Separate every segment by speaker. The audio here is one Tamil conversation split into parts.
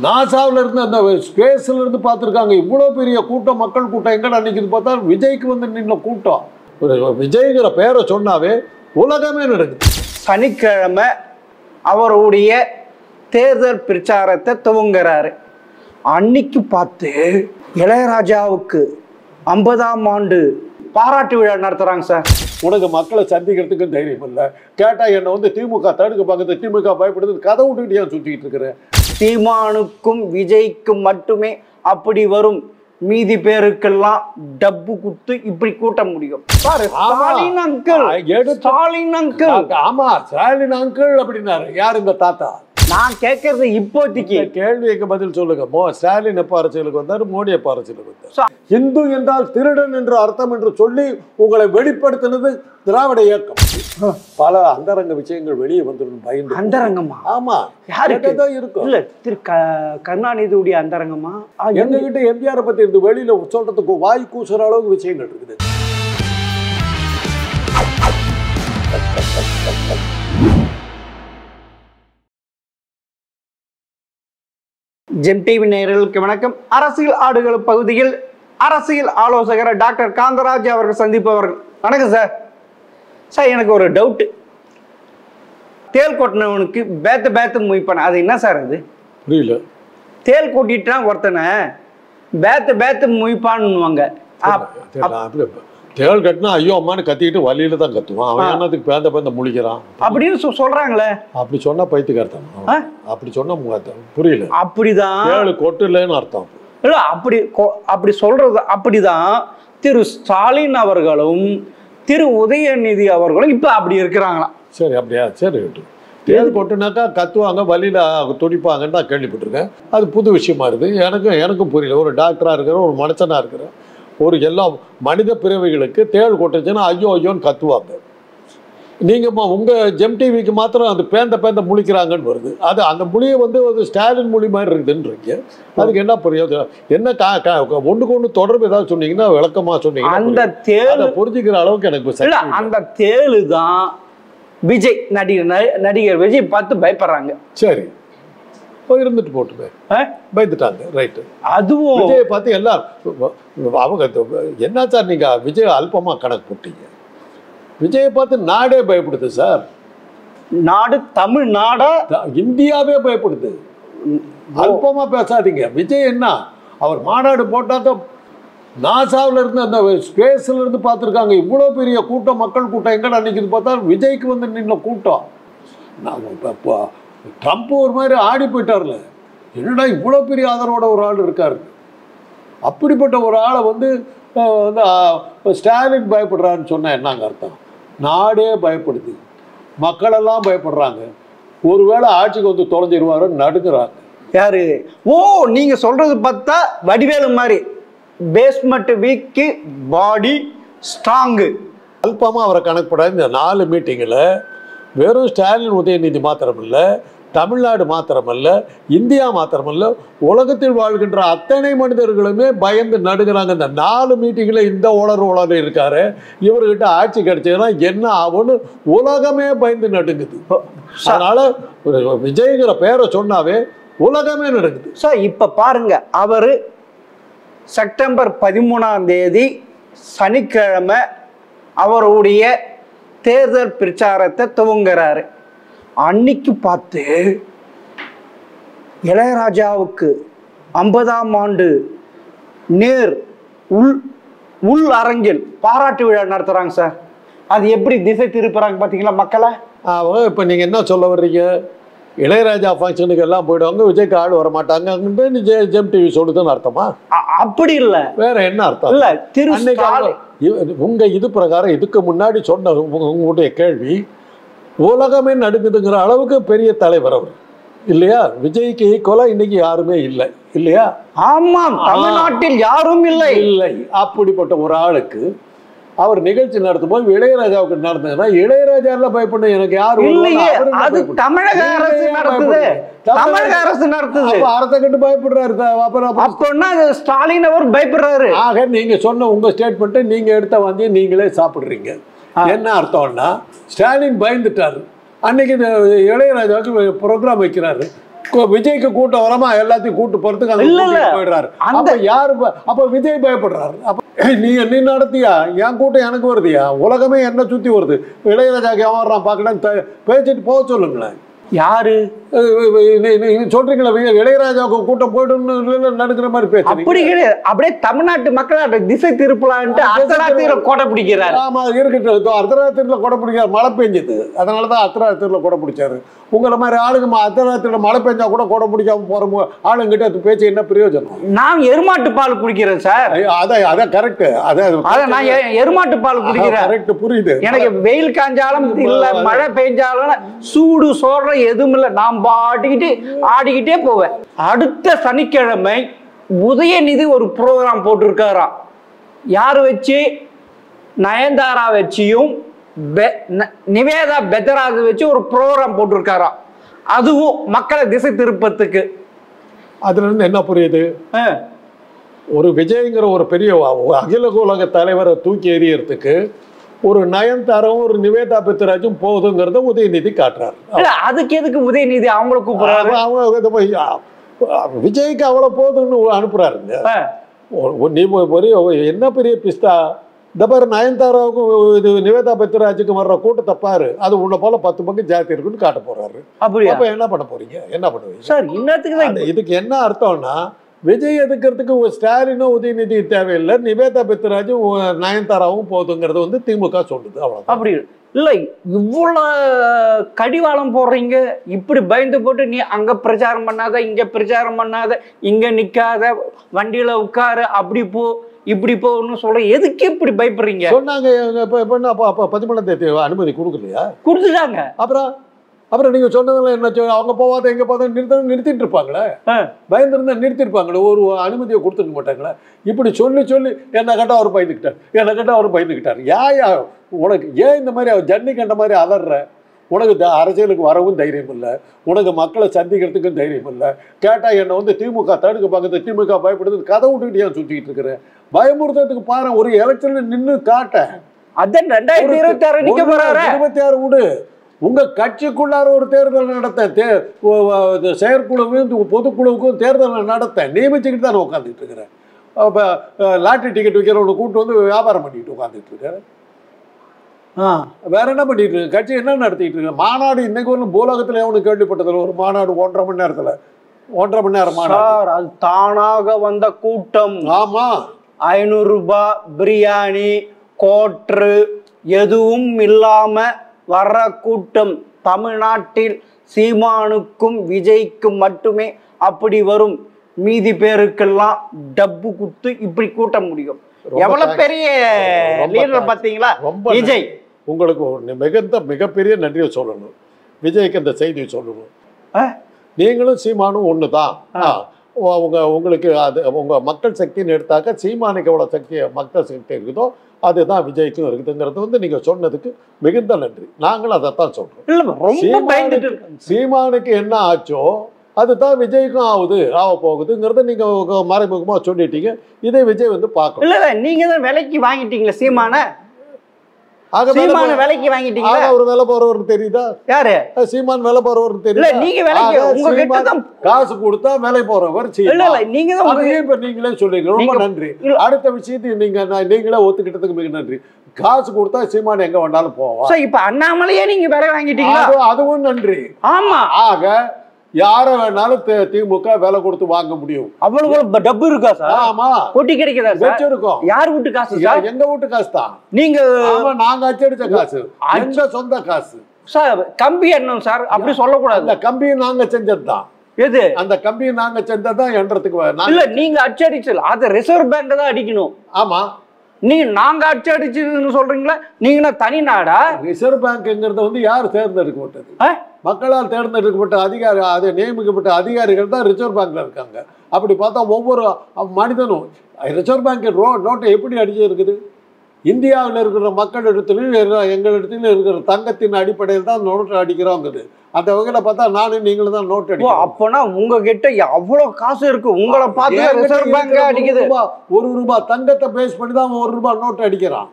Speaker 1: நாசாவில் இருந்து அந்த ஸ்பேஸ்ல இருந்து பார்த்துருக்காங்க. இவ்வளோ பெரிய கூட்டம், மக்கள் கூட்டம் எங்கடா நிற்கிது பார்த்தா விஜய்க்கு வந்து நின்ற கூட்டம். விஜய்ங்கிற பேரை சொன்னாவே உலகமே நடக்குது.
Speaker 2: சனிக்கிழமை அவருடைய தேர்தல் பிரச்சாரத்தை துவங்குறாரு. அன்னைக்கு பார்த்து இளையராஜாவுக்கு 50ஆம் ஆண்டு பாராட்டு விழா நடத்துறாங்க சார்.
Speaker 1: உனக்கு மக்களை சந்திக்கிறதுக்கு தைரியம் இல்லை. கேட்டா என்ன வந்து திமுக தடுக்க பார்க்குறது, திமுக பயப்படுது, கதை விட்டுக்கிட்டே சுற்றிக்கிட்டு இருக்கிறேன்.
Speaker 2: சீமானுக்கும் விஜய்க்கும் மட்டுமே அப்படி வரும், மீதி பேருக்கெல்லாம் டப்பு குத்து இப்படி கூட்ட முடியும். Stalin uncle, Stalin uncle.
Speaker 1: ஆமா, ஸ்டாலின் அங்கிள் அப்படின்னாரு. யார் இந்த தாத்தா?
Speaker 2: நான் கேட்கறது இப்போதைக்கு
Speaker 1: கேள்விக்கு பதில் சொல்லுங்க. ஸ்டாலின் எப்ப அரசியலுக்கு வந்தார், மோடி எப்ப அரசியலுக்கு வந்தார்? இந்து என்றால் திருடன் என்று அர்த்தம் என்று சொல்லி உங்களை வெளிப்படுத்தினது திராவிட இயக்கம். பல அந்தரங்க விஷயங்கள் வெளியே வந்துடும் பயந்து.
Speaker 2: அந்தரங்கமா?
Speaker 1: ஆமா,
Speaker 2: யாருக்கு
Speaker 1: இருக்கும்.
Speaker 2: இல்ல, திரு கருணாநிதியுடைய அந்தரங்கமா?
Speaker 1: எங்ககிட்ட எம்ஜிஆரை பத்தி இருந்து வெளியில சொல்றதுக்கு வாய் கூசுற அளவுக்கு விஷயங்கள் இருக்குது.
Speaker 2: ஜெம் டிவி நேயர்களுக்கு வணக்கம். அரசியல் ஆடுகள் பகுதியில் அரசியல் ஆலோசகர் டாக்டர் காந்தராஜ் அவர்கள் சந்திப்பவர்கள். வணக்கம் சார். சார், எனக்கு ஒரு டவுட்டு. தேல் கொட்டினவனுக்கு பேத்து முய்ப்பான, அது என்ன சார்? அது
Speaker 1: புரியல.
Speaker 2: தேல் கொட்டிட்டான் ஒருத்தனை பேத்து முய்ப்பான்னுவாங்க.
Speaker 1: தேள் கட்டினா ஐயோ அம்மானு கத்திக்கிட்டு வழியில தான் கத்துவான். அவன் என்னத்துக்கு பேந்த முழிக்கிறான் அப்படின்னு
Speaker 2: சொல்றாங்களே.
Speaker 1: அப்படி சொன்னா பைத்தியக்காரத்தனம். அப்படி சொன்னா புரியல.
Speaker 2: அப்படிதான்
Speaker 1: தேள் கொட்டுலன்னு அர்த்தம்.
Speaker 2: இல்ல, அப்படி சொல்றது அப்படிதான். திரு ஸ்டாலின் அவர்களும் திரு உதயநிதி அவர்களும் இப்ப அப்படி இருக்கிறாங்களாம்.
Speaker 1: சரி, அப்படியா? சரி, தேள் கொட்டுனாக்கா கத்துவாங்க, வழியில துடிப்பாங்கன்னு நான் கேள்விப்பட்டிருக்கேன். அது புது விஷயமா இருக்குது. எனக்கும் புரியல. ஒரு டாக்டரா இருக்கிற, ஒரு மனுஷனா இருக்கிற, ஒரு எல்லா மனித பிறவைகளுக்கு தேள் கொட்டுச்சுன்னா ஐயோ ஐயோன்னு கத்துவாங்க. நீங்க உங்க ஜெம் டிவிக்கு மாத்திரம் அது பேந்த முழிக்கிறாங்கன்னு வருது. அது அந்த மொழியை வந்து ஒரு ஸ்டாலின் மொழி மாதிரி இருக்குதுன்றீங்க. அதுக்கு என்ன பிரயோஜனம்? என்ன ஒண்ணுக்கு ஒண்ணு தொடர்பு ஏதாவது சொன்னீங்கன்னா விளக்கமா சொன்னீங்கன்னா
Speaker 2: அந்த தேளை
Speaker 1: புரிஞ்சுக்கிற அளவுக்கு எனக்கு
Speaker 2: அந்த தேளு தான் விஜய் நடிகர் விஜய் பார்த்து பயப்படுறாங்க.
Speaker 1: சரி, இருந்துட்டு போட்டுமே பயந்துட்டாங்க. ரைட்டு.
Speaker 2: அதுவும்
Speaker 1: விஜயை பார்த்து எல்லாரும் அவங்க என்ன சார் நீங்க விஜய் அல்பமா கணக்கு போட்டீங்க? விஜயை பார்த்து நாடே பயப்படுது சார்.
Speaker 2: நாடு தமிழ்நாடா
Speaker 1: இந்தியாவே பயப்படுது. அல்பமா பேசாதீங்க. விஜய் என்ன, அவர் மாநாடு போட்டாக்க நாசாவில் இருந்து அந்த ஸ்பேஸ்ல இருந்து பார்த்துருக்காங்க. இவ்வளோ பெரிய கூட்டம், மக்கள் கூட்டம் எங்கடா நிற்கிது பார்த்தா விஜய்க்கு வந்து நின்ற கூட்டம். ட்ரம்ப் ஒரு மாதிரி ஆடி போயிட்டார்ல. என்னடா இவ்வளோ பெரிய ஆதரவோட ஒரு ஆள் இருக்காரு. அப்படிப்பட்ட ஒரு ஆளை வந்து ஸ்டாலின் பயப்படுறான்னு சொன்னா என்னங்க அர்த்தம்? நாடே பயப்படுது, மக்களெல்லாம் பயப்படுறாங்க. ஒருவேளை ஆட்சிக்கு வந்து தொலைஞ்சிருவாருன்னு நடுங்குறாங்க.
Speaker 2: யாரு? ஓ, நீங்க சொல்றது பார்த்தா வடிவேலு மாதிரி பேஸ்மெண்ட் வீக்கு பாடி ஸ்ட்ராங்கு.
Speaker 1: அல்பமா அவரை கணக்குப்படாது. இந்த 4 மீட்டிங்கில் வெறும் ஸ்டாலின் உதயநிதி மாத்திரமல்ல, தமிழ்நாடு மாத்திரமல்ல, இந்தியா மாத்திரமல்ல, உலகத்தில் வாழ்கின்ற அத்தனை மனிதர்களுமே பயந்து நடுங்கிறாங்க. இந்த 4 மீட்டிங்கில் இந்த உளறு இருக்காரு. இவர்கிட்ட ஆட்சி கிடைச்சதுன்னா என்ன ஆகும்னு உலகமே பயந்து நடுங்குது. அதனால விஜய்ங்கிற பேரை சொன்னாவே உலகமே நடுங்குது.
Speaker 2: சார், இப்ப பாருங்க, அவரு செப்டம்பர் 13ஆம் தேதி சனிக்கிழமை அவருடைய தேர்தல் பிரச்சாரத்தை துவங்குறாரு. அன்னைக்கு பார்த்து இளையராஜாவுக்கு 50ஆம் ஆண்டு நேர் உள் அரங்கில் பாராட்டு விழா நடத்துறாங்க சார். அது எப்படி திசை திருப்புறாங்க பாத்தீங்களா மக்களை?
Speaker 1: இப்ப நீங்க என்ன சொல்ல வர்றீங்க? இளையராஜா ஃபங்க்ஷனுக்கு எல்லாம் போயிடுவாங்க, விஜய்க்கு ஆள் வர மாட்டாங்க, ஜெம் டிவி சொல்லுதுன்னு அர்த்தமா?
Speaker 2: அப்படி இல்லை.
Speaker 1: வேற என்ன அர்த்தம்?
Speaker 2: இல்ல, திரு
Speaker 1: உங்க இது பிரகாரம் இதுக்கு முன்னாடி சொன்ன உங்களுடைய கேள்வி உலகமே நடுங்குதுங்கிற அளவுக்கு பெரிய தலைவர் அவர் இல்லையா? விஜய்க்கு ஈக்குவலா இன்னைக்கு யாருமே இல்லை இல்லையா?
Speaker 2: ஆமாம், தமிழ்நாட்டில் யாரும் இல்லை.
Speaker 1: அப்படிப்பட்ட ஒரு ஆளுக்கு அவர் நிகழ்ச்சி நடத்தும் போது இளையராஜாவுக்கு நடந்ததுன்னா இளையராஜா பயப்பட எனக்கு யாரும்
Speaker 2: இல்லையே. அது தமிழக அரசு நடத்துது. தமிழக அரசு நடத்துது.
Speaker 1: அரசை கண்டு பயப்படுறாரு.
Speaker 2: அப்பன்னா ஸ்டாலின் அவர் பயப்படுறாரு.
Speaker 1: ஆக நீங்க சொன்ன உங்க ஸ்டேட்மெண்ட்டை நீங்க எடுத்த வந்து நீங்களே சாப்பிடுறீங்க. என்ன அர்த்தம்னா ஸ்டாலின் பயந்துட்டாரு. அன்னைக்கு இளையராஜாவுக்கு ப்ரோக்ராம் வைக்கிறாரு. விஜய்க்கு கூட்டம் வரமா எல்லாத்தையும் கூட்டு போறதுக்கு அந்த
Speaker 2: இல்ல, இல்ல.
Speaker 1: கூட்டிட்டு போயிடுறாரு.
Speaker 2: அந்த-
Speaker 1: அப்ப யாரு அப்ப விஜய் பயப்படுறாரு. அப்ப நீ நடத்தியா, என் கூட்டம் எனக்கு வருதுயா, உலகமே என்ன சுத்தி வருது, இளையராஜாக்கு எவன் வர்றான் பாக்கலான்னு பேசிட்டு போக சொல்லுங்களேன்.
Speaker 2: யாரு
Speaker 1: சொல்றீங்களா இளையராஜாவுக்கு கூட்டம் போயிட்டு நடக்கிற மாதிரி பேச
Speaker 2: அப்படி கிடையாது. அப்படியே தமிழ்நாட்டு மக்கள் திசை திருப்பலான்ட்டு அர்த்தராத்திரியில கோட்டை பிடிக்கிறாரு.
Speaker 1: ஆமா இருக்கட்டும். அர்த்தராத்திரியில கொடை பிடிக்காரு, மழை பெஞ்சது, அதனாலதான் அர்த்தராத்திரியில கொடை பிடிச்சாரு. உங்களை மாதிரி ஆளுங்க அர்த்தராத்திரியில மழை பெஞ்சா கூட கொடை பிடிக்காம போற ஆளுங்கிட்ட அது பேச்சு என்ன பிரயோஜனம்?
Speaker 2: நான் எருமாட்டு பால் குடிக்கிறேன் சார்.
Speaker 1: அதான் கரெக்ட்.
Speaker 2: அதான் நான் எருமாட்டு பால் குடிக்கிறேன்.
Speaker 1: கரெக்ட், புரியுது.
Speaker 2: எனக்கு வெயில் காஞ்சாலும் இல்ல, மழை பெஞ்சாலும் சூடு சோற எதுவும் இல்லை, நான் பாடிக்கிட்டு ஆடிக்கிட்டே போவேன். அடுத்த சனிக்கிழமை உதயநிதி ஒரு ப்ரோக்ராம் போட்டிருக்காராம். யாரு வச்சு? நயன்தாரா வச்சியும் நிவேதா பெத்தராஜ் வச்சு ஒரு ப்ரோக்ராம் போட்டிருக்காராம். அதுவும் மக்களை திசை திருப்பத்துக்கு.
Speaker 1: அதுல இருந்து என்ன புரியுது? ஒரு விஜய்ங்கிற ஒரு பெரிய அகில உலக தலைவரை தூக்கி எறியறதுக்கு ஒரு நயன்தாராவும் ஒரு நிவேதா பெத்தராஜும் போகுதுங்கிறத உதயநிதி காட்டுறாரு.
Speaker 2: அதுக்கு எதுக்கு உதயநிதி அவங்களை கூப்பிடுறாரு?
Speaker 1: அவங்க விஜய்க்கு அவ்வளவு போகுதுன்னு அனுப்புறாருங்க. என்ன பெரிய பிஸ்தா இந்த பாரு, நயன்தாராவுக்கும் இது நிவேதா பெத்தராஜுக்கும் வர்ற கூட்டத்தை பாரு, அது உள்ள போல 10 பங்கு ஜாதி இருக்குன்னு காட்ட போறாரு. அப்ப என்ன பண்ண போறீங்க? என்ன பண்ணுவீங்க
Speaker 2: சார்? இன்னத்துக்கு
Speaker 1: இதுக்கு என்ன அர்த்தம்னா, விஜய் எதுக்கிறதுக்கு ஸ்டாலினும் உதயநிதி தேவையில்லை, நிவேதா பெத்தராஜும் நயன்தாராவும் போதுங்கிறது வந்து திமுக சொல்லுது. அவ்வளவு
Speaker 2: அப்படி இல்லை. இவ்வளவு கடிவாளம் போடுறீங்க, இப்படி பயந்து போட்டு நீ அங்க பிரச்சாரம் பண்ணாத, இங்க பிரச்சாரம் பண்ணாத, இங்க நிக்காத, வண்டியில உட்காரு, அப்படி போ இப்படி போன்னு சொல்ற, எதுக்கு இப்படி பயப்படுறீங்க?
Speaker 1: சொன்னாங்க. பதிமூணாம் தேதி அனுமதி கொடுக்கலையா?
Speaker 2: கொடுத்துட்டாங்க.
Speaker 1: அப்புறம் நீங்க சொன்னதுல என்ன, அவங்க போவாத எங்க போவாத நிறுத்திட்டு இருப்பாங்களே, பயந்துருந்தா நிறுத்திருப்பாங்களே, ஒரு அனுமதியை கொடுத்துருக்க மாட்டாங்களே. இப்படி சொல்லி சொல்லி என்ன கேட்டா அவர் பயந்துக்கிட்டார். யா உனக்கு ஏன் இந்த மாதிரி அவர் ஜன்னி கண்ட மாதிரி அலற? உனக்கு அரசியலுக்கு வரவும் தைரியம் இல்லை, உனக்கு மக்களை சந்திக்கிறதுக்கும் தைரியம் இல்லை. கேட்டா என்ன வந்து திமுக தடுக்க பார்க்குறது, திமுக பயப்படுது, கதை விட்டுக்கிட்டு ஏன் சுத்திக்கிட்டு இருக்கிறேன்? பயமுறுத்துறதுக்கு பாரு, ஒரு எலெக்ஷன்ல நின்று காட்ட.
Speaker 2: அதான் 2026 நிக்க போறாரு.
Speaker 1: 26 விடு. உங்க கட்சிக்குள்ளார ஒரு தேர்தல் நடத்த, செயற்குழுவும் பொதுக்குழுவுக்கும் தேர்தல் நடத்த நியமிச்சுக்கிட்டு தான் உட்காந்துட்டு இருக்கிறேன். லாட்டரி டிக்கெட் விற்கிறவனை கூட்டு வந்து வியாபாரம் பண்ணிட்டு உட்காந்துட்டு இருக்கிறேன். வேற என்ன பண்ணிட்டு இருக்கு? கட்சி என்ன நடத்திட்டு இருக்கு? மாநாடு இன்னைக்கு ஒரு பூலோகத்துல எவனுக்கு கேள்விப்பட்டதில்லை. ஒரு மாநாடு 1.5 மணி நேரத்துல, 1.5 மணி நேரம் மாநாடு.
Speaker 2: அது தானாக வந்த கூட்டம்.
Speaker 1: ஆமா,
Speaker 2: 500 ரூபாய் பிரியாணி கோட்ரு எதுவும் இல்லாம வர்ற கூட்டம். தமிழ்நாட்டில் சீமானுக்கும் விஜய்க்கும் மட்டுமே அப்படி வரும். மீதி பேருக்கெல்லாம் டப்பு குத்து இப்படி கூட்ட முடியும். எவ்வளவு பெரிய லீடர் பாத்தீங்களா விஜய்.
Speaker 1: உங்களுக்கு மிகப்பெரிய நன்றியை சொல்லணும். விஜய்க்கு இந்த செய்தியை சொல்லணும். நீங்களும் சீமானும் ஒண்ணுதான். உங்களுக்கு அது உங்க மக்கள் சக்தின்னு எடுத்தாக்க சீமானுக்கு எவ்வளவு சக்தி மக்கள் சக்தி இருக்குதோ அதுதான் விஜய்க்கும் இருக்குதுங்கிறது வந்து நீங்க சொன்னதுக்கு மிகுந்த நன்றி. நாங்களும் அதைத்தான் சொல்றோம். சீமானுக்கு என்ன ஆச்சோ அதுதான் விஜய்க்கும் ஆக போகுதுங்கிறத நீங்க மறைமுகமா சொல்லிட்டீங்க. இதை விஜய் வந்து பார்க்கணும்.
Speaker 2: இல்ல நீங்க தான் விலைக்கு வாங்கிட்டீங்களா சீமான? விலைக்கு வாங்கிட்டீங்களா?
Speaker 1: ஒரு வேலை போறவர் தெரியுதா?
Speaker 2: யாரு?
Speaker 1: சீமான் வேலை போறவர் தெரியுதா?
Speaker 2: நீங்க விலைக்கு உங்ககிட்ட தான்
Speaker 1: காசு கொடுத்தா வேலை போறவர்.
Speaker 2: இல்ல நீங்க தான்
Speaker 1: இப்ப நீங்களே சொல்றீங்க. ரொம்ப நன்றி. அடுத்த விஷயத்தையும் நீங்களே ஒத்துக்கிட்டதுக்கு மிக நன்றி. காசு கொடுத்தா சீமான் எங்க வேண்டாலும் போவோம்.
Speaker 2: இப்ப அண்ணாமலையே நீங்க விலை வாங்கிட்டீங்களா?
Speaker 1: அதுவும் நன்றி.
Speaker 2: ஆமா.
Speaker 1: ஆக யார வேணாலும் திமுக வேலை கொடுத்து வாங்க முடியும்.
Speaker 2: அவ்வளவு டப்பு இருக்கா சார்?
Speaker 1: ஆமா,
Speaker 2: கொட்டி கிடைக்குதா சார்?
Speaker 1: வச்சிருக்கோம்.
Speaker 2: யார் வீட்டு காசு சார்?
Speaker 1: எங்க வீட்டு காசு தான்.
Speaker 2: நீங்க
Speaker 1: நாங்க அச்சடிச்ச காசு, எங்க சொந்த காசு
Speaker 2: சார். கம்பி எண்ணம் சார், அப்படி சொல்லக்கூடாது.
Speaker 1: அந்த கம்பியை நாங்க செஞ்சதுதான்.
Speaker 2: எது?
Speaker 1: அந்த கம்பியை நாங்க செஞ்சதுதான் என்றதுக்கு
Speaker 2: இல்ல. நீங்க அச்சடிச்சல அது ரிசர்வ் பேங்க் தான் அடிக்கணும்.
Speaker 1: ஆமா,
Speaker 2: நீங்க நாங்க அச்சடிச்சதுன்னு சொல்றீங்களா? நீங்க தனி நாடா?
Speaker 1: ரிசர்வ் பேங்க்ங்கிறது வந்து யார் தேர்ந்தெடுக்கப்பட்டது? மக்களால் தேர்ந்தெடுக்கப்பட்ட அதிகாரி, அதை நியமிக்கப்பட்ட அதிகாரிகள் தான் ரிசர்வ் பேங்க்ல இருக்காங்க. அப்படி பார்த்தா ஒவ்வொரு மனிதனும் ரிசர்வ் பேங்க் நோட்டை எப்படி அடிச்சு இருக்குது? இந்தியாவில் இருக்கிற மக்களிடத்திலும் எங்களிடத்திலும் இருக்கிற தங்கத்தின் அடிப்படையில் தான் நோட்டு அடிக்கிறோங்குது. அந்த வகையில பார்த்தா நானும் நீங்களும் தான் நோட்டு அடிக்கிறோம்.
Speaker 2: அப்பனா உங்ககிட்ட அவ்வளவு காசு இருக்கு, உங்களை பார்த்து ரிசர்வ் பேங்க் அடிக்குது.
Speaker 1: 1 ரூபாய் தங்கத்தை பேஸ் பண்ணி தான் 1 ரூபாய் நோட்டு அடிக்கிறான்.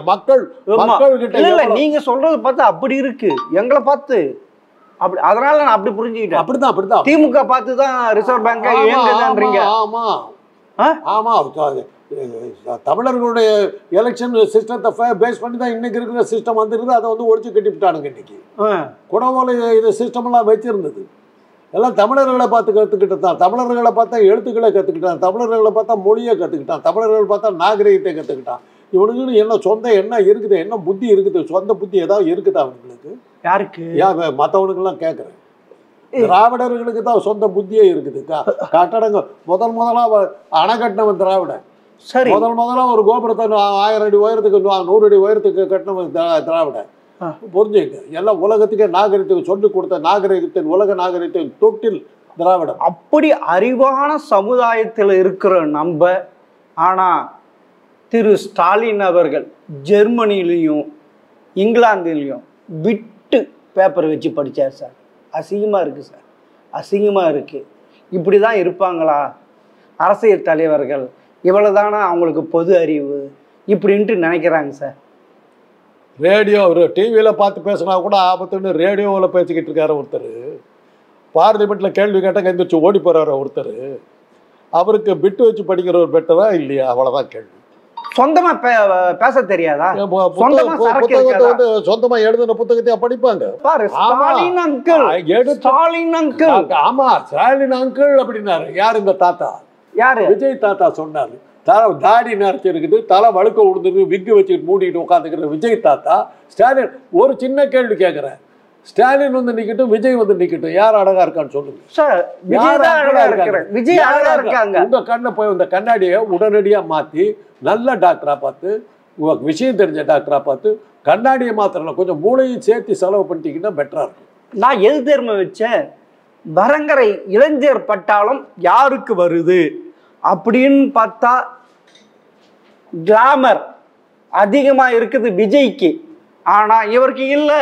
Speaker 2: மக்கள் கிட்ட நீங்க சொல்றது பார்த்தா அப்படி இருக்கு. எங்களை பார்த்து அப்படி அதனால நான் அப்படி புரிஞ்சுக்கிட்டேன்.
Speaker 1: அப்படிதான்
Speaker 2: திமுக பார்த்து தான் ரிசர்வ் பேங்க் இயங்குதுன்றீங்க.
Speaker 1: ஆமா தமிழர்களுடைய எலெக்ஷன் சிஸ்டத்தை பேஸ் பண்ணி தான் இன்னைக்கு இருக்கிற சிஸ்டம் வந்துருது. அதை வந்து ஒழிச்சு கட்டிவிட்டானுங்க. இன்னைக்கு குடவோலை இது சிஸ்டம் எல்லாம் வச்சிருந்தது. எல்லாம் தமிழர்களை பார்த்து கற்றுக்கிட்டு தான். தமிழர்களை பார்த்தா எழுத்துக்களை கற்றுக்கிட்டான், தமிழர்களை பார்த்தா மொழியை கற்றுக்கிட்டான், தமிழர்கள் பார்த்தா நாகரிகத்தை கற்றுக்கிட்டான். இவனுக்கு என்ன சொந்த என்ன இருக்குது, என்ன புத்தி இருக்குது, சொந்த புத்தி ஏதாவது இருக்குதா அவனுங்களுக்கு?
Speaker 2: யாருக்கு?
Speaker 1: மற்றவனுக்கெல்லாம் கேட்குறேன். திராவிடர்களுக்கு தான் சொந்த புத்தியே இருக்குது. கட்டடங்க முதலா அணை கட்டினவன் திராவிடன்.
Speaker 2: சரி,
Speaker 1: முதலா ஒரு கோபுரத்தை 1000 அடி உயரத்துக்கு 100 அடி உயரத்துக்கு கட்டினவன் திராவிடன். புரிஞ்சுங்க. எல்லாம் உலகத்துக்கே நாகரிகத்துக்கு சொல்லிக் கொடுத்த நாகரிகத்தின் உலக நாகரிகத்தின் தொட்டில் திராவிடம்.
Speaker 2: அப்படி அறிவான சமுதாயத்தில் இருக்கிற நம்ம, ஆனா திரு ஸ்டாலின் அவர்கள் ஜெர்மனிலையும் இங்கிலாந்துலேயும் விட்டு பேப்பர் வச்சு படித்தார் சார். அசிங்கமாக இருக்குது சார், அசிங்கமாக இருக்குது. இப்படி தான் இருப்பாங்களா அரசியல் தலைவர்கள்? இவ்வளோதானா அவங்களுக்கு பொது அறிவு இப்படின்ட்டு நினைக்கிறாங்க சார்.
Speaker 1: ரேடியோ ஒரு டிவியில் பார்த்து பேசினா கூட ஆபத்துன்னு ரேடியோவில் பேசிக்கிட்டு இருக்காரு ஒருத்தர். பார்லிமெண்ட்டில் கேள்வி கேட்டால் எந்திரிச்சு ஓடி போகிறாரு ஒருத்தர். அவருக்கு பிட்டு வச்சு படிக்கிறவர் பெட்டரா இல்லையா? அவ்வளோதான் கேள்வி.
Speaker 2: சொந்தமா பேச தெரியாதா?
Speaker 1: சொந்தமா எழுதின புத்தகத்தையா படிப்பாங்க?
Speaker 2: Stalin uncle, Stalin uncle.
Speaker 1: ஆமா, ஸ்டாலின் அங்கிள் அப்படின்னாரு. யார் இந்த தாத்தா?
Speaker 2: யாரு?
Speaker 1: விஜய் தாத்தா சொன்னாரு. தாடி நரைச்சி இருக்குது, தலை வழுக்க விழுந்துருக்கு, விக்கு வச்சுட்டு மூடிட்டு உட்காந்துக்கிற விஜய் தாத்தா ஸ்டாலின். ஒரு சின்ன கேள்வி கேட்கிறேன். ஸ்டாலின் வந்து நிக்கட்டும், விஜய் வந்து நிக்கட்டும், யார் அழகா இருக்கான்னு சொல்லுங்க.
Speaker 2: விஜய் அழகா இருக்காங்க.
Speaker 1: உங்க கண்ணை போய் இந்த கண்ணாடியை உடனடியா மாத்தி நல்ல டாக்டரா பார்த்து, விஷயம் தெரிஞ்ச டாக்டரா பார்த்து கண்ணாடியை மாத்திரல கொஞ்சம் மூளையும் சேர்த்து செலவு பண்ணிட்டீங்கன்னா பெட்டரா இருக்கும்.
Speaker 2: நான் எது தேர்மை வச்சேன், வரங்கரை இளைஞர் பட்டாளம் யாருக்கு வருது அப்படின்னு பார்த்தா கிளாமர் அதிகமா இருக்குது விஜய்க்கு. ஆனா இவருக்கு இல்லை.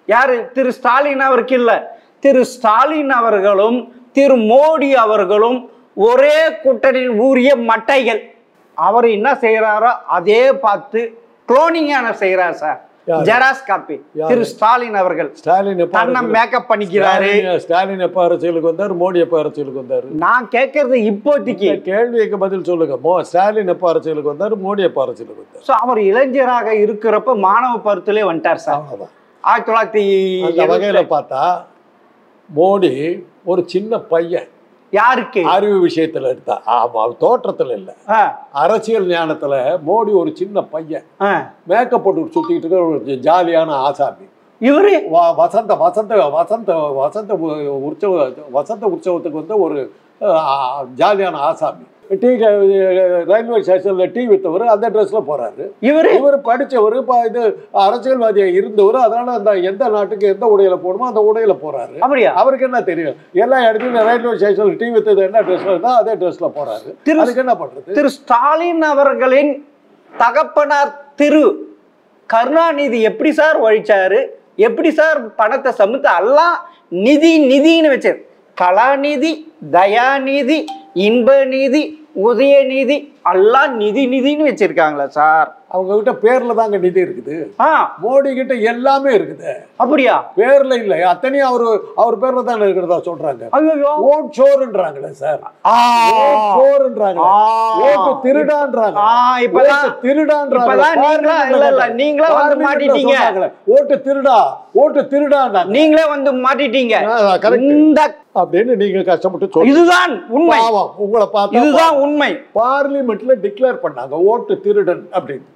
Speaker 2: யாரு? திரு ஸ்டாலின் அவருக்கு இல்லை. திரு ஸ்டாலின் அவர்களும் திரு மோடி அவர்களும் ஒரே கூட்டணியில் ஊறிய மட்டைகள். அவர் என்ன செய்யறாரோ அதே பார்த்து குளோனிங்கான செய்யறார் சார். Xerox copy. திரு ஸ்டாலின் அவர்கள்
Speaker 1: ஸ்டாலின்
Speaker 2: தன்னை மேக்கப் பண்ணிக்கிறாரு.
Speaker 1: ஸ்டாலின் எப்ப அரசியலுக்கு வந்தாரு, மோடி எப்ப அரசியலுக்கு வந்தாரு?
Speaker 2: நான் கேட்கறது இப்போதைக்கு
Speaker 1: கேள்விக்கு பதில் சொல்லுங்க. ஸ்டாலின் எப்ப அரசியலுக்கு வந்தாரு, மோடி எப்ப அரசியலுக்கு வந்தாரு?
Speaker 2: அவர் இளைஞராக இருக்கிறப்ப மாணவ பருவத்திலே வந்துட்டார் சார். 1900
Speaker 1: வகையில பார்த்தா மோடி ஒரு சின்ன பையன்.
Speaker 2: யாருக்கு?
Speaker 1: அறிவு விஷயத்துல எடுத்தா. ஆமா, தோற்றத்துல இல்ல, அரசியல் ஞானத்துல மோடி ஒரு சின்ன பையன். மேக்கப் போட்டு சுத்திக்கிட்டு இருக்க ஒரு ஜாலியான ஆசாமி.
Speaker 2: இவரு
Speaker 1: வசந்த வசந்த வசந்த வசந்த உற்சவ வசந்த உற்சவத்துக்கு வந்து ஒரு ஜாலியான ஆசாமி. ரயில்வே ஸ்டேஷன்ல டீ வித்தவர் அந்த ட்ரெஸ்ல போறாரு. இவர் படிச்சவர், இது அரசியல்வாதியா இருந்தவர். அதனால அந்த எந்த நாட்டுக்கு எந்த உடையில போகணுமோ அந்த உடையில போறாரு.
Speaker 2: அப்படியா?
Speaker 1: அவருக்கு என்ன தெரியும்? எல்லா இடத்துலயும் ரயில்வே ஸ்டேஷன்ல டீ வித்தது என்ன ட்ரெஸ்ல இருந்தா அதே ட்ரெஸ்ல போறாரு. அதுக்கு என்ன பண்றது?
Speaker 2: திரு ஸ்டாலின் அவர்களின் தகப்பனார் திரு கருணாநிதி எப்படி சார் ஒழிச்சாரு? எப்படி சார் பணத்தை சமூத்த எல்லாம் நிதி நிதின்னு வச்சாரு. கலாநிதி, தயாநிதி, இன்பநிதி, உதயநிதி எல்லாம் நிதி நிதின்னு வச்சிருக்காங்களா சார்?
Speaker 1: அவங்க கிட்ட பேர்ல தாங்க நிதி இருக்குது. மோடி கிட்ட எல்லாமே இருக்குது.
Speaker 2: அப்படியா?
Speaker 1: பேர்ல இல்ல, அத்தனையும் அவர் பேர்ல தான் இருக்கிறதா சொல்றாங்க. Vote சோறுன்றாங்களே sir. சோறுன்றாங்க, ஓட்டு திருடான்றாங்க.
Speaker 2: நீங்களே வந்து மாட்டிட்டீங்க.
Speaker 1: ஓட்டு திருடா, ஓட்டு திருடா,
Speaker 2: நீங்களே வந்து மாட்டிட்டீங்க
Speaker 1: அப்படின்னு நீங்க கஷ்டப்பட்டு சொல்லுங்க.
Speaker 2: இதுதான் உண்மை.
Speaker 1: உங்களை பார்த்தா
Speaker 2: இதுதான் உண்மை.
Speaker 1: பார்லிமெண்ட்ல டிக்ளேர் பண்ணாங்க ஓட்டு திருடன் அப்படின்னு.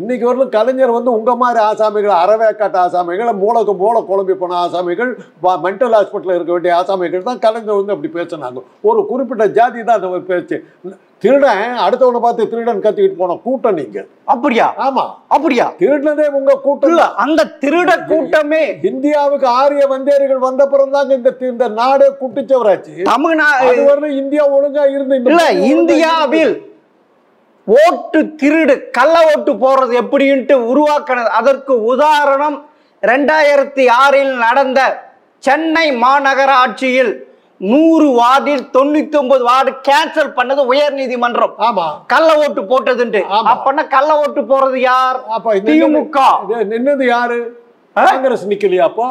Speaker 1: இன்னைக்கு வரலும் கலைஞர் வந்து உங்க மாதிரி ஆசாமிகள், அறவேக்காட்டு ஆசாமிகள், மூளை குழம்பி போன ஆசாமிகள், மென்டல் ஹாஸ்பிட்டல் இருக்க வேண்டிய ஆசாமிகள் தான் கலைஞர் வந்து அப்படி பேசினாங்க. ஒரு குறிப்பிட்ட ஜாதி தான் அந்த பேச்சு. திருடன் அடுத்தவனை பார்த்து திருடன் கத்திக்கிட்டு போன கூட்டம் நீங்க.
Speaker 2: அப்படியா?
Speaker 1: ஆமா,
Speaker 2: அப்படியா?
Speaker 1: திருடனே உங்க கூட்டம்.
Speaker 2: அந்த திருட கூட்டமே
Speaker 1: இந்தியாவுக்கு ஆரிய வந்தேரிகள் வந்த பிறந்தாங்க இந்த நாடே குட்டிச்சவராச்சு. தமிழ்நாடு இந்தியா ஒழுங்கா இருந்து
Speaker 2: இந்தியாவில் ஓட்டு திருடு, கள்ள ஓட்டு போறது எப்படின்ட்டு உருவாக்கினது. அதற்கு உதாரணம் 2006 நடந்த சென்னை மாநகராட்சியில் 100 வார்டில் 99 வார்டு கேன்சல் பண்ணது உயர் நீதிமன்றம்.
Speaker 1: ஆமா,
Speaker 2: கள்ள ஓட்டு போட்டதுண்டு. அப்பனா கள்ள ஓட்டு போறது யார்? திமுக.
Speaker 1: நின்னது யாரு? காங்கிரஸ் நிக்கலையா? அப்போ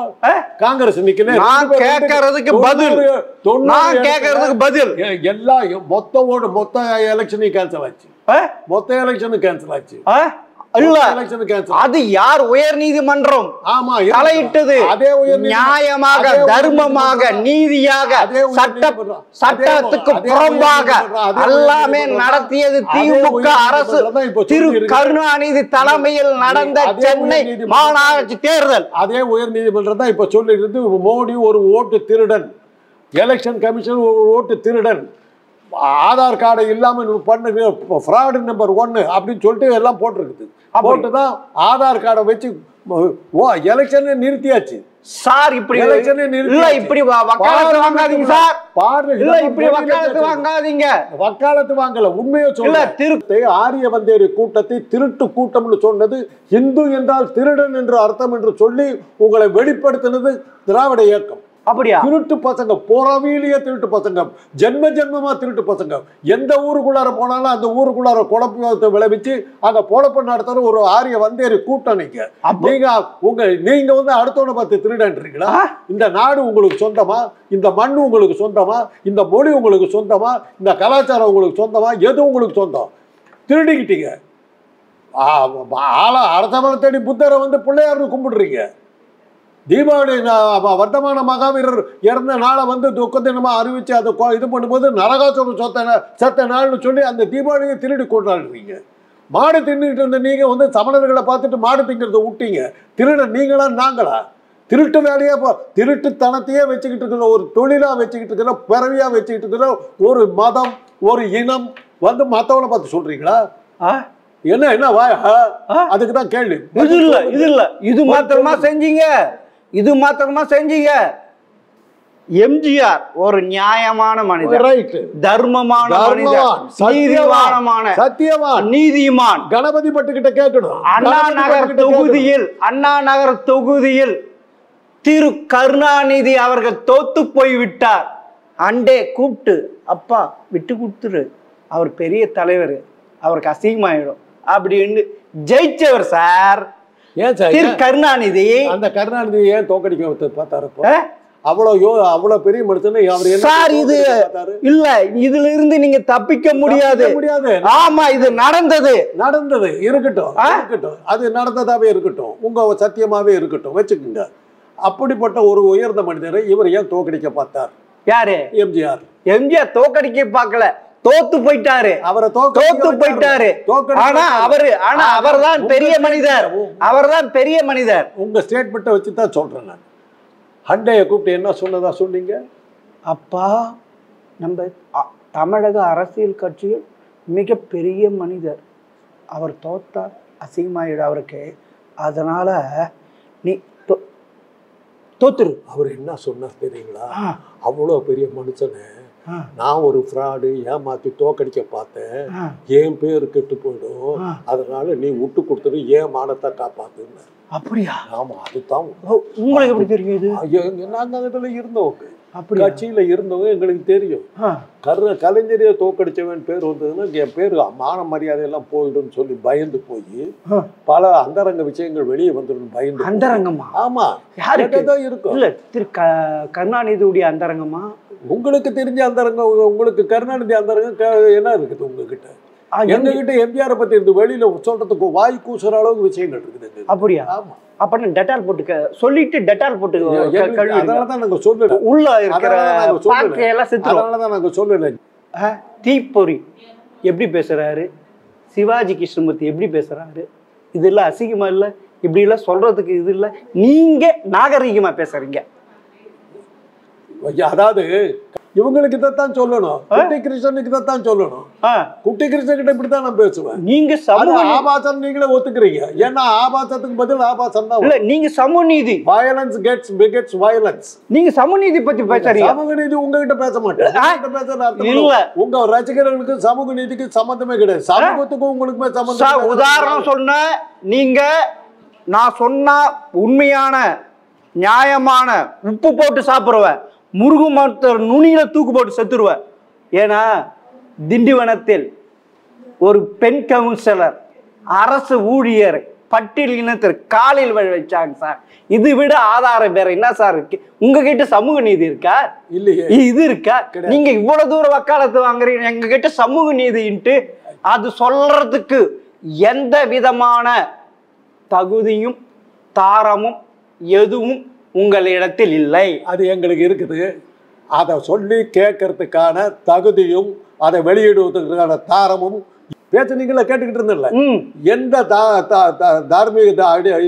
Speaker 1: காங்கிரஸ் நிக்கல.
Speaker 2: நான் கேட்கறதுக்கு பதில்
Speaker 1: எல்லா மொத்த எலெக்ஷனையும் கேன்சல் ஆச்சு. மொத்த எலெக்ஷனும் கேன்சல் ஆச்சு.
Speaker 2: அது யார்? உயர் நீதிமன்றம் தலையிட்டது. நியாயமாக, தர்மமாக, நீதியாக, சட்டத்துக்கு புறம்பாக எல்லாமே நடத்தியது திமுக அரசு. திரு கருணாநிதி தலைமையில் நடந்த சென்னை மாநகராட்சி தேர்தல். அதே உயர் நீதிமன்றம் தான் இப்ப சொல்லிட்டு மோடி ஒரு ஓட்டு திருடன், எலெக்ஷன் கமிஷன் ஒரு ஓட்டு திருடன், ஆதார் கார்டு இல்லாம பண்ண ஃப்ராடு நம்பர் 1 அப்படின்னு சொல்லிட்டு எல்லாம் போட்டிருக்குது. போட்டுதான் ஆதார் கார்டை வச்சு எலெக்ஷனை நிறுத்தியாச்சு சார். இப்படி இப்படி வக்காலத்து வாங்காதீங்க சார். இல்ல இப்படி வக்காலத்து வாங்காதீங்க. வக்காலத்து வாங்கல, உண்மையை சொல்ல. திருத்தை ஆரிய வந்தேரி கூட்டத்தை திருட்டு கூட்டம்னு சொன்னது இந்து என்றால் திருடன் என்று அர்த்தம் என்று சொல்லி உங்களை வெளிப்படுத்தினது திராவிட இயக்கம். அப்படியா? திருட்டு பசங்க, போறவிலேயே திருட்டு பசங்க, ஜென்மமா திருட்டு பசங்க. எந்த ஊருக்குள்ளார போனாலும் அந்த ஊருக்குள்ளார குழப்பத்தை விளைவிச்சு அங்க பொழப்பு நடத்துற ஒரு ஆரிய வந்தேரி கூட்டம். நீங்க வந்து அடுத்தவனை பார்த்து திருடன்றீங்களா? இந்த நாடு உங்களுக்கு சொந்தமா? இந்த மண் உங்களுக்கு சொந்தமா? இந்த மொழி உங்களுக்கு சொந்தமா? இந்த கலாச்சாரம் உங்களுக்கு சொந்தமா? எது உங்களுக்கு சொந்தம்? திருடிக்கிட்டீங்க. அரசமரம் தேடி புத்தரை வந்து பிள்ளையார்னு கும்பிடுறீங்க. தீபாவளி வர்த்தமான மகாவீரர் இறந்த நாளை வந்து துக்க தினமா அறிவிச்சு அதை இது பண்ணும்போது நரகாசுரன் செத்த நாள்னு சொல்லி அந்த தீபாவளியை திருடி கொண்டாடுறீங்க. மாடு தின்னுட்டு இருந்த நீங்க வந்து சமணர்களை பார்த்துட்டு மாடு திங்கிறத விட்டீங்க. திருட நீங்களா நாங்களா? திருட்டு வேலையா திருட்டுத்தனத்தையே வச்சுக்கிட்டு இருக்கிற ஒரு தொழிலா வச்சுக்கிட்டு இருக்கிற பிறவியா வச்சுக்கிட்டு இருக்கிற ஒரு மதம், ஒரு இனம் வந்து மத்தவனை பார்த்து சொல்றீங்களா? என்ன என்ன அதுக்குதான் கேள்வி. இது மாத்திரமா செஞ்சீங்க? இது மாத்திரமா செஞ்சீங்க? எம்ஜிஆர் ஒரு நியாயமான மனிதர், தர்மமான மனிதர், நீதிவானமான, சத்தியவான், நீதிமான். கணபதி பட்டு கிட்ட கேட்கணும். அண்ணா நகர் தொகுதியில் திரு கருணாநிதி அவர்கள் தோத்து போய்விட்டார். அண்டே கூப்பிட்டு, அப்பா விட்டு கொடுத்துரு, அவர் பெரிய தலைவர், அவருக்கு அசிங்கமாயிடும் அப்படின்னு ஜெயிச்சவர் சார். திரு கருணாநிதி. அந்த கருணாநிதி ஏன் தோக்கடிக்க பார்த்தாரு? அவ்வளவு பெரிய மனுஷன் சார். இது இல்ல, இதுல இருந்து நீங்க தப்பிக்க முடியாது. ஆமா, இது நடந்தது இருக்கட்டும். அது நடந்ததாவே இருக்கட்டும், உங்க சத்தியமாவே இருக்கட்டும், வச்சுக்கோங்க. அப்படிப்பட்ட ஒரு உயர்ந்த மனிதரை இவர் ஏன் தோக்கடிக்க பார்த்தார்? யாரு? எம்ஜிஆர். எம்ஜிஆர் தோக்கடிக்க பார்க்கல, தோத்து போயிட்டாரு. அவரை தோத்து போயிட்டாரு. ஆனா அவர்தான் பெரிய மனிதர். அவர்தான் பெரிய மனிதர். உங்க ஸ்டேட்மெண்ட்டை வச்சுதான் சொல்றேன் நான். ஹண்டைய கூப்பிட்டு என்ன சொன்னதா சொன்னீங்க? அப்பா, நம்ம தமிழக அரசியல் கட்சியில் மிக பெரிய மனிதர், அவர் தோத்தா அசிங்கமாயிடு அவருக்கு, அதனால நீ தோத்துரு. அவர் என்ன சொன்னார் தெரியுங்களா? அவ்வளோ பெரிய மனுஷனை நான் ஒரு ஃப்ராடு ஏமாத்தி தோக்கடிக்க பார்த்தேன், என் பேர் கெட்டு போயிடும், அதனால நீ விட்டு கொடுத்துட்டு ஏன் மானத்தை காப்பாத்துன்னு. அப்படியா? ஆமா, அதுதான். உங்களுக்கு எப்படி தெரியும்? நாங்க அதுல இருந்தவங்க, அப்படி கட்சியில இருந்தவங்க, எங்களுக்கு தெரியும். கலைஞரையே தோக்கடிச்சவன் பேர் வந்ததுன்னா என் பேரு மான மரியாதை எல்லாம் போயிடும் சொல்லி பயந்து போய் பல அந்தரங்க விஷயங்கள் வெளியே வந்துடும் பயந்து. அந்தரங்கமா? ஆமா, யாருக்குதான் இருக்கும். இல்ல, திரு கருணாநிதியுடைய அந்தரங்கமா? உங்களுக்கு தெரிஞ்ச அந்தரங்கம், உங்களுக்கு கருணாநிதி அந்தரங்கம் என்ன இருக்குது உங்ககிட்ட? எங்ககிட்ட எம்ஜிஆரை பத்தி இருந்து வெளியில சொல்றதுக்கு வாய் கூசுற அளவுக்கு விஷயங்கள் இருக்குது. அப்படியா? ஆமா. அப்ப டெட்டால் போட்டு சொல்லிட்டு டெட்டால் போட்டு அதனாலதான் நாங்க சொல்லல. உள்ள இருக்கிற பாக்கையெல்லாம் செத்து, அதனாலதான் நாங்க சொல்லல. தீப்பொறி எப்படி பேசுறாரு, சிவாஜி கிருஷ்ணமூர்த்தி எப்படி பேசுறாரு, இதெல்லாம் அசிங்கமா இல்ல? இப்படி எல்லாம் சொல்றதுக்கு இது இல்ல. நீங்க நாகரீகமா பேசுறீங்க. அதாவது இவங்களுக்கு இதைத்தான் சொல்லணும், குட்டி கிருஷ்ணனுக்கு இதைத்தான் சொல்லணும். குட்டி கிருஷ்ணன் கிட்ட இப்படித்தான் நான் பேசுவேன். நீங்க ஆபாசம் நீங்களே ஒத்துக்கிறீங்க. ஏன்னா ஆபாசத்துக்கு பதில் ஆபாசம் தான். இல்ல, நீங்க சமூகநீதி, வயலன்ஸ் begets violence. நீங்க சமூகநீதி பத்தி பேசுறீங்க. சமூக நீதி உங்ககிட்ட பேச மாட்டேன். இல்ல, உங்க ரசிகர்களுக்கு சமூக நீதிக்கு சம்பந்தமே கிடையாது. சமூகத்துக்கும் உங்களுக்குமே சம்பந்தம். உதாரணம் சொன்ன நீங்க, நான் சொன்னா உண்மையான நியாயமான உப்பு போட்டு சாப்பிடுவேன், முருகு மரத்தர் நுனியில தூக்கு போட்டு செத்துருவேன். ஏன்னா திண்டிவனத்தில் ஒரு பெண் கவுன்சிலர் அரசு ஊழியர் பட்டியல் இனத்திற்கு காலில் வச்சாங்க சார். இது விட ஆதாரம் வேற என்ன சார் இருக்கு? உங்ககிட்ட சமூக நீதி இருக்கா?
Speaker 1: இல்லையே.
Speaker 2: இது இருக்கா? நீங்க இவ்வளவு தூரம் வக்காலத்து வாங்குறீங்க, எங்க கிட்ட சமூக நீதின்ட்டு அது சொல்றதுக்கு எந்த விதமான தகுதியும் தாரமும் எதுவும் உங்களிடத்தில் இல்லை.
Speaker 1: அது எங்களுக்கு இருக்குது. அதை சொல்லி கேட்கறதுக்கான தகுதியும் அதை வெளியிடுவதற்கான தாரமும் பேச்ச நீங்கள கேட்டுக்கிட்டு இருந்தில்ல. எந்த தார்மீக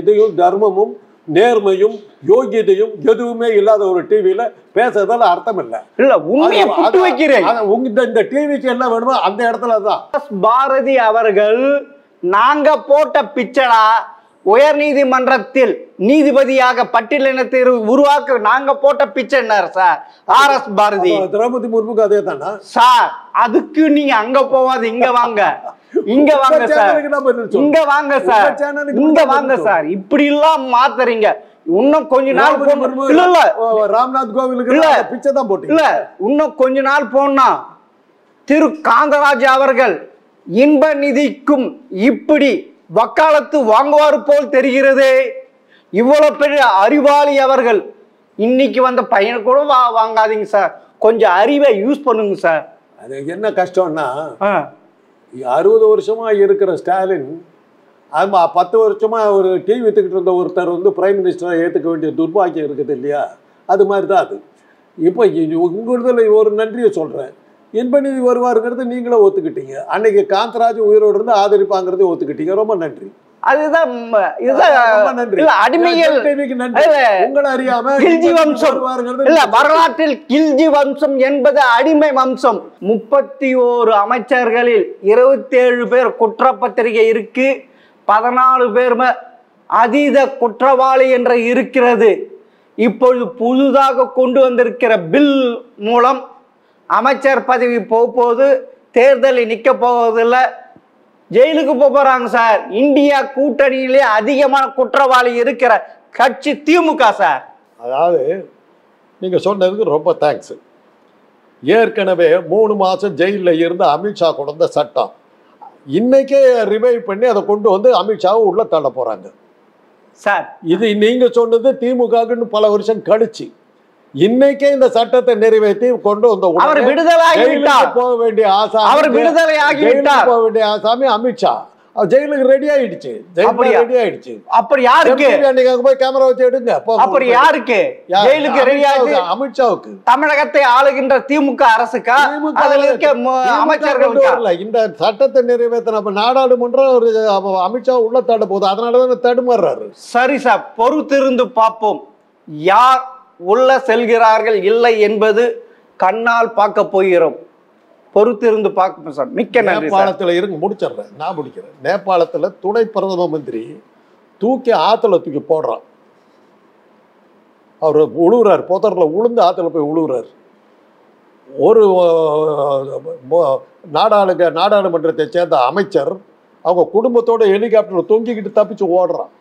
Speaker 1: இதையும் தர்மமும் நேர்மையும் யோகியதையும் எதுவுமே இல்லாத ஒரு டிவியில பேசுறதால அர்த்தம் இல்லை.
Speaker 2: இல்ல, உண்மையை புட்டு வைக்கிறேன்.
Speaker 1: இந்த டிவிக்கு என்ன வேணுமோ அந்த இடத்துல தான்.
Speaker 2: பாரதி அவர்கள் நாங்க போட்ட பிச்சடா உயர் நீதிமன்றத்தில் நீதிபதியாக பட்டியலினத்தை உருவாக்க நாங்க போட்ட பிச்சை சார். RS பாரதி,
Speaker 1: திரௌபதி முர்முக்கு அதே தானா
Speaker 2: சார்? அதுக்கு நீங்க அங்க போவாது, இங்க வாங்க, இங்க வாங்க சார், இங்க வாங்க சார், இங்க வாங்க சார். இப்படி எல்லாம் மாத்துறீங்க. இன்னும் கொஞ்ச நாள் இல்ல இல்ல
Speaker 1: ராம்நாத் கோவிலுக்கு பிச்சை தான் போட்டு இல்ல.
Speaker 2: இன்னும் கொஞ்ச நாள் போனா திரு காந்தராஜ் அவர்கள் இன்ப நிதிக்கும் இப்படி வக்காலத்து வாங்குவாரு போல் தெரிகிறது. இவ்வளவு பெரிய அறிவாளி அவர்கள். இன்னைக்கு வந்த பையனை கூட வாங்காதீங்க சார். கொஞ்சம் அறிவை யூஸ் பண்ணுங்க சார்.
Speaker 1: அது என்ன கஷ்டம்னா 60 வருஷமா இருக்கிற ஸ்டாலின், அது 10 வருஷமா ஒரு டிவி வித்துக்கிட்டு இருந்த ஒருத்தர் பிரைம் மினிஸ்டரை ஏற்றுக்க வேண்டிய துர்பாக்கியம் இருக்குது இல்லையா? அது மாதிரி தான் அது. இப்போ உங்களில் ஒரு நன்றியை சொல்கிறேன். இன்பநிதி வருவாருங்கிறது நீங்களும் ஒத்துக்கிட்டீங்க. அன்னைக்கு காந்தராஜ் உயிரோடு இருந்து ஆதரிப்பாங்கிறதையும் ஒத்துக்கிட்டீங்க. ரொம்ப நன்றி.
Speaker 2: அதுதான் அடிமைகள்.
Speaker 1: உங்களை அறியாம
Speaker 2: கில்ஜி வம்சம் இல்ல, வரலாற்றில் கில்ஜி வம்சம் என்பது அடிமை வம்சம். 31 அமைச்சர்களில் 27 பேர் குற்றப்பத்திரிகை இருக்கு, 14 பேர் அதீத குற்றவாளி என்ற இருக்கிறது. இப்பொழுது புதுதாக கொண்டு வந்திருக்கிற பில் மூலம் அமைச்சர் பதவி போகும்போது தேர்தலில் நிக்க போவதில்லை, ஜெயிலுக்கு போறாங்க சார். இந்தியா கூட்டணியிலே அதிகமான குற்றவாளி இருக்கிற கட்சி திமுக சார். அதாவது
Speaker 1: நீங்க சொன்னதுக்கு ரொம்ப தேங்க்ஸ். ஏற்கனவே 3 மாசம் ஜெயிலில் இருந்து அமித்ஷா கொண்டு வந்த சட்டம் இன்னைக்கே ரிவைவ் பண்ணி அதை கொண்டு வந்து அமித்ஷாவை உள்ள தள்ள போறாங்க
Speaker 2: சார்.
Speaker 1: இது நீங்க சொன்னது திமுகன்னு பல வருஷம் கழிச்சு இன்னைக்கே இந்த சட்டத்தை நிறைவேற்றி கொண்டு வந்த
Speaker 2: அவர் விடுதலையாகிவிட்டார்.
Speaker 1: போக வேண்டிய ஆசாமி,
Speaker 2: அவர் விடுதலையாகிவிட்டார்.
Speaker 1: போக வேண்டிய ஆசாமி அமித்ஷா ஜெயிலுக்கு ரெடி ஆயிடுச்சு. ரெடி ஆயிடுச்சு.
Speaker 2: அப்படி யாருக்கு?
Speaker 1: அன்னைக்கு அங்க போய் கேமரா வச்சு எடுங்க.
Speaker 2: அப்படி யாருக்கு ஜெயிலுக்கு ரெடி ஆயிடுச்சு?
Speaker 1: அமித்ஷாவுக்கு.
Speaker 2: தமிழகத்தை ஆளுகின்ற திமுக அரசுக்கா? அதில் இருக்க அமைச்சர்கள்
Speaker 1: இந்த சட்டத்தை நிறைவேற்ற நாடாளுமன்றம் ஒரு அமித்ஷா உள்ள தட போகுது. அதனாலதான் தடுமாறுறாரு.
Speaker 2: சரி சார், பொறுத்திருந்து பார்ப்போம். யார் உள்ள செல்கிறார்கள் இல்லை என்பது கண்ணால் பார்க்க போகிறோம். பொறுத்திருந்து பார்க்க சார். மிக்க நன்றி.
Speaker 1: நேபாளத்தில் இருந்து முடிச்சிடுறேன், நான் முடிக்கிறேன். நேபாளத்தில் துணை பிரதம மந்திரி தூக்கி ஆத்துல தூக்கி போடுறான். அவர் உழுவுறாரு, புதரில் உளுந்து ஆத்துல போய் உழுவுறாரு. ஒரு நாடாளுமன்றத்தை சேர்ந்த அமைச்சர் அவங்க குடும்பத்தோட ஹெலிகாப்டர் தொங்கிக்கிட்டு தப்பிச்சு ஓடுறான்.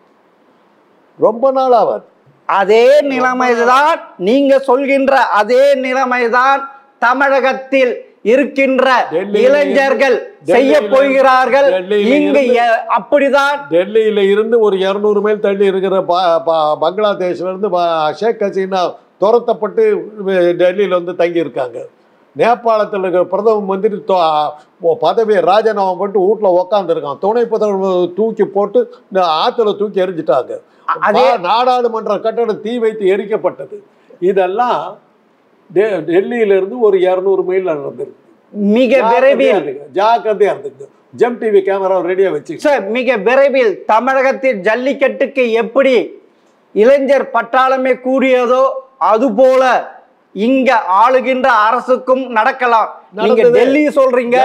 Speaker 1: ரொம்ப நாள் ஆவார்.
Speaker 2: அதே நிலைமைதான் நீங்க சொல்கின்ற அதே நிலைமைதான் தமிழகத்தில் இருக்கின்ற இளைஞர்கள் செய்ய போகிறார்கள். இங்கு அப்படிதான்.
Speaker 1: டெல்லியில இருந்து ஒரு 200 மைல் தள்ளி இருக்கிற பங்களாதேஷ்ல இருந்து ஷேக் ஹசீனா துரத்தப்பட்டு டெல்லியில வந்து தங்கி இருக்காங்க. நேபாளத்தில் இருக்கிற பிரதம மந்திரி பதவியை ராஜினாமா பண்ணிட்டு வீட்டில் உக்காந்துருக்கான். துணை பிரதமர் தூக்கி போட்டு ஆற்றுல தூக்கி எரிஞ்சிட்டாங்க. நாடாளுமன்ற கட்டடம் தீ வைத்து எரிக்கப்பட்டது. இதெல்லாம் டெல்லியிலிருந்து ஒரு 200 மைல் நடந்திருக்கு.
Speaker 2: மிக விரைவில்
Speaker 1: ஜாக்கிரதையா இருந்துக்கு. ஜெம் டிவி கேமரா ரெடியா வச்சு
Speaker 2: சார், மிக விரைவில் தமிழகத்தில் ஜல்லிக்கட்டுக்கு எப்படி இளைஞர் பட்டாளமே கூறியதோ அதுபோல இங்க ஆளுகின்ற அரசுக்கும் நடக்கலாம். நீங்க டெல்லி சொல்றீங்க,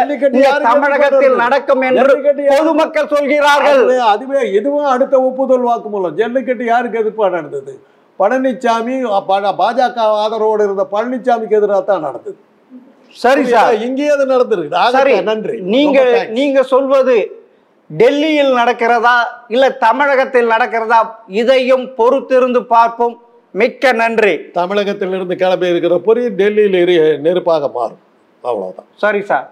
Speaker 2: தமிழகத்தில் நடக்கும் என்று பொதுமக்கள் சொல்கிறார்கள்.
Speaker 1: அதுவே எதுவும் அடுத்த ஒப்புதல் வாக்குமூலம். ஜல்லிக்கட்டு யாருக்கு எதிர்ப்பா நடந்தது? பழனிசாமி பாஜக ஆதரவோடு இருந்த பழனிசாமிக்கு எதிராக தான் நடந்தது.
Speaker 2: சரி சார்,
Speaker 1: இங்கே அது நடந்திருக்கு. நன்றி.
Speaker 2: நீங்க சொல்வது டெல்லியில் நடக்கிறதா இல்ல தமிழகத்தில் நடக்கிறதா? இதையும் பொறுத்திருந்து பார்ப்போம். மிக்க நன்றி.
Speaker 1: தமிழகத்திலிருந்து கிளம்பி இருக்கிற பொறி டெல்லியில் நெருப்பாக மாறும். அவ்வளவுதான்.
Speaker 2: சரி சார்.